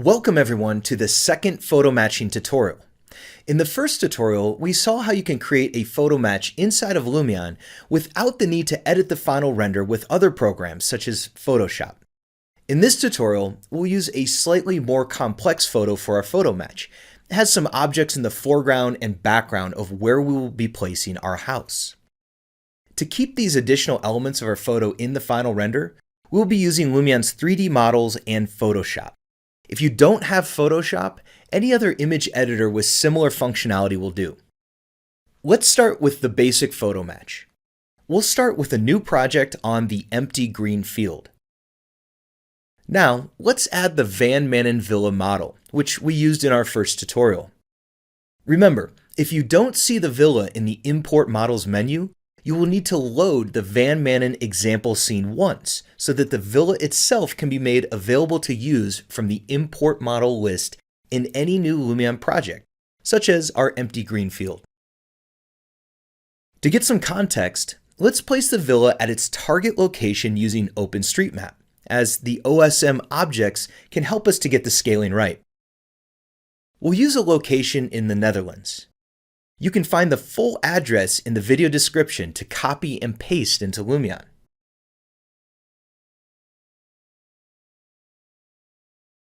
Welcome everyone to the second photo matching tutorial. In the first tutorial, we saw how you can create a photo match inside of Lumion without the need to edit the final render with other programs such as Photoshop. In this tutorial, we'll use a slightly more complex photo for our photo match. It has some objects in the foreground and background of where we will be placing our house. To keep these additional elements of our photo in the final render, we'll be using Lumion's 3D models and Photoshop. If you don't have Photoshop, any other image editor with similar functionality will do. Let's start with the basic photo match. We'll start with a new project on the empty green field. Now, let's add the Van Manen Villa model, which we used in our first tutorial. Remember, if you don't see the villa in the Import Models menu, you will need to load the Van Manen example scene once so that the villa itself can be made available to use from the import model list in any new Lumion project, such as our empty green field. To get some context, let's place the villa at its target location using OpenStreetMap, as the OSM objects can help us to get the scaling right. We'll use a location in the Netherlands. You can find the full address in the video description to copy and paste into Lumion.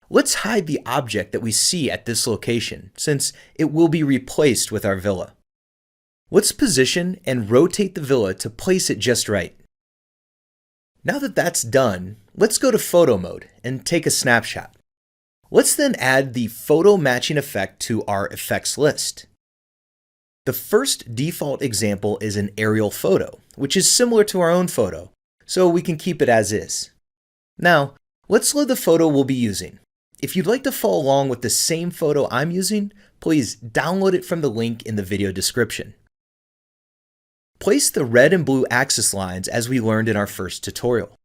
Let's hide the object that we see at this location, since it will be replaced with our villa. Let's position and rotate the villa to place it just right. Now that that's done, let's go to photo mode and take a snapshot. Let's then add the photo matching effect to our effects list. The first default example is an aerial photo, which is similar to our own photo, so we can keep it as is. Now, let's load the photo we'll be using. If you'd like to follow along with the same photo I'm using, please download it from the link in the video description. Place the red and blue axis lines as we learned in our first tutorial.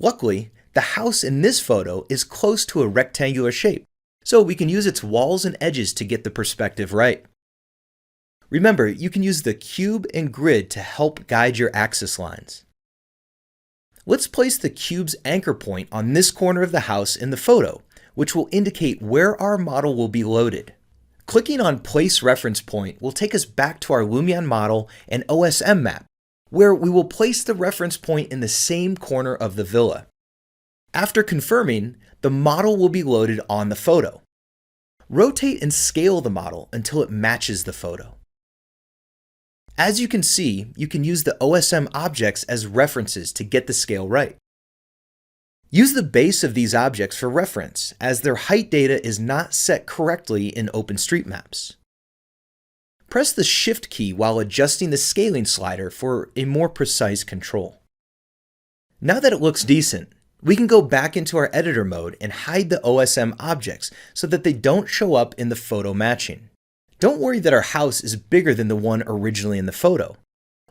Luckily, the house in this photo is close to a rectangular shape, so we can use its walls and edges to get the perspective right. Remember, you can use the cube and grid to help guide your axis lines. Let's place the cube's anchor point on this corner of the house in the photo, which will indicate where our model will be loaded. Clicking on Place Reference Point will take us back to our Lumion model and OSM map, where we will place the reference point in the same corner of the villa. After confirming, the model will be loaded on the photo. Rotate and scale the model until it matches the photo. As you can see, you can use the OSM objects as references to get the scale right. Use the base of these objects for reference, as their height data is not set correctly in OpenStreetMaps. Press the Shift key while adjusting the scaling slider for a more precise control. Now that it looks decent, we can go back into our editor mode and hide the OSM objects so that they don't show up in the photo matching. Don't worry that our house is bigger than the one originally in the photo.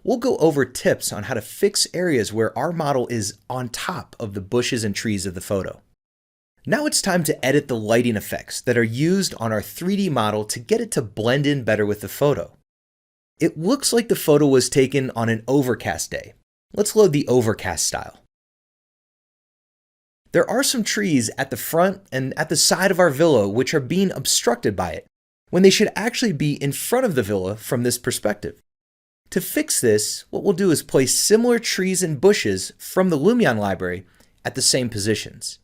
We'll go over tips on how to fix areas where our model is on top of the bushes and trees of the photo. Now it's time to edit the lighting effects that are used on our 3D model to get it to blend in better with the photo. It looks like the photo was taken on an overcast day. Let's load the overcast style. There are some trees at the front and at the side of our villa which are being obstructed by it, when they should actually be in front of the villa from this perspective. To fix this, what we'll do is place similar trees and bushes from the Lumion library at the same positions.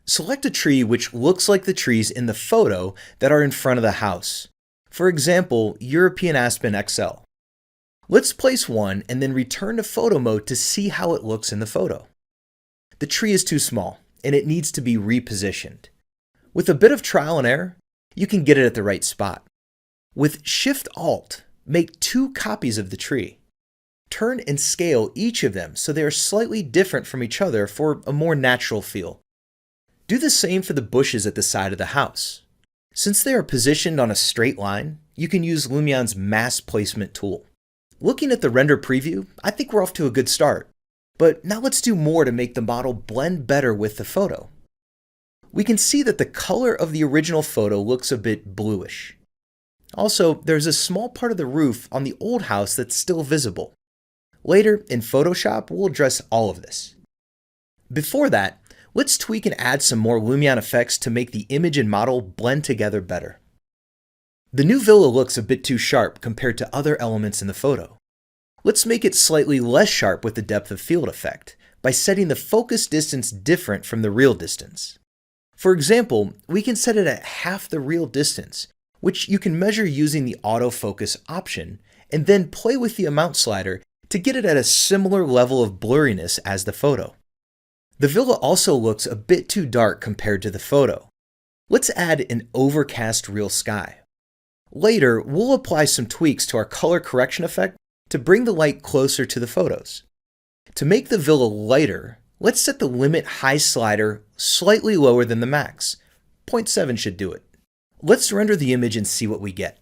Select a tree which looks like the trees in the photo that are in front of the house. For example, European Aspen XL. Let's place one and then return to photo mode to see how it looks in the photo. The tree is too small and it needs to be repositioned. With a bit of trial and error, you can get it at the right spot. With Shift-Alt, make 2 copies of the tree. Turn and scale each of them so they are slightly different from each other for a more natural feel. Do the same for the bushes at the side of the house. Since they are positioned on a straight line, you can use Lumion's Mass Placement tool. Looking at the render preview, I think we're off to a good start. But now let's do more to make the model blend better with the photo. We can see that the color of the original photo looks a bit bluish. Also, there's a small part of the roof on the old house that's still visible. Later, in Photoshop, we'll address all of this. Before that, Let's tweak and add some more Lumion effects to make the image and model blend together better. The new villa looks a bit too sharp compared to other elements in the photo. Let's make it slightly less sharp with the depth of field effect by setting the focus distance different from the real distance. For example, we can set it at half the real distance, which you can measure using the autofocus option, and then play with the amount slider to get it at a similar level of blurriness as the photo. The villa also looks a bit too dark compared to the photo. Let's add an overcast real sky. Later, we'll apply some tweaks to our color correction effect to bring the light closer to the photos. To make the villa lighter, let's set the limit high slider slightly lower than the max. 0.7 should do it. Let's render the image and see what we get.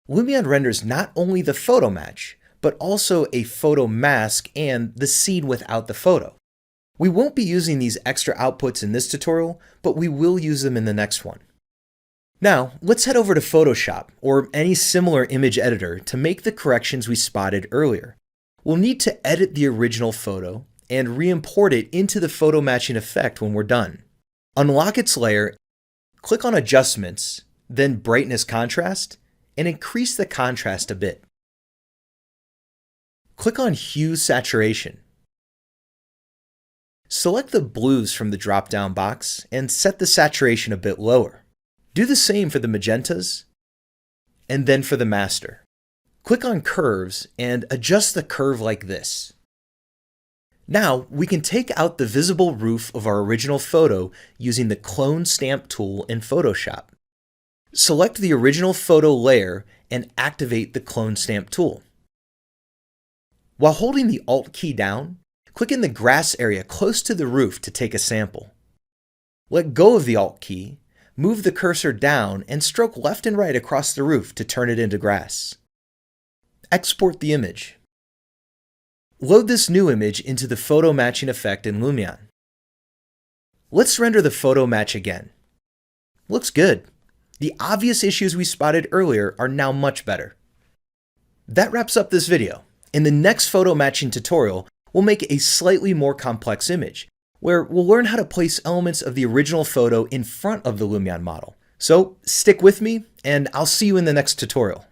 Lumion renders not only the photo match, but also a photo mask and the scene without the photo. We won't be using these extra outputs in this tutorial, but we will use them in the next one. Now, let's head over to Photoshop or any similar image editor to make the corrections we spotted earlier. We'll need to edit the original photo and re-import it into the photo matching effect when we're done. Unlock its layer, click on Adjustments, then Brightness Contrast, and increase the contrast a bit. Click on Hue Saturation. Select the blues from the drop-down box and set the saturation a bit lower. Do the same for the magentas, and then for the master. Click on Curves and adjust the curve like this. Now we can take out the visible roof of our original photo using the Clone Stamp tool in Photoshop. Select the original photo layer and activate the Clone Stamp tool. While holding the Alt key down, click in the grass area close to the roof to take a sample. Let go of the Alt key, move the cursor down, and stroke left and right across the roof to turn it into grass. Export the image. Load this new image into the photo matching effect in Lumion. Let's render the photo match again. Looks good. The obvious issues we spotted earlier are now much better. That wraps up this video. In the next photo matching tutorial, we'll make a slightly more complex image, where we'll learn how to place elements of the original photo in front of the Lumion model. So stick with me, and I'll see you in the next tutorial.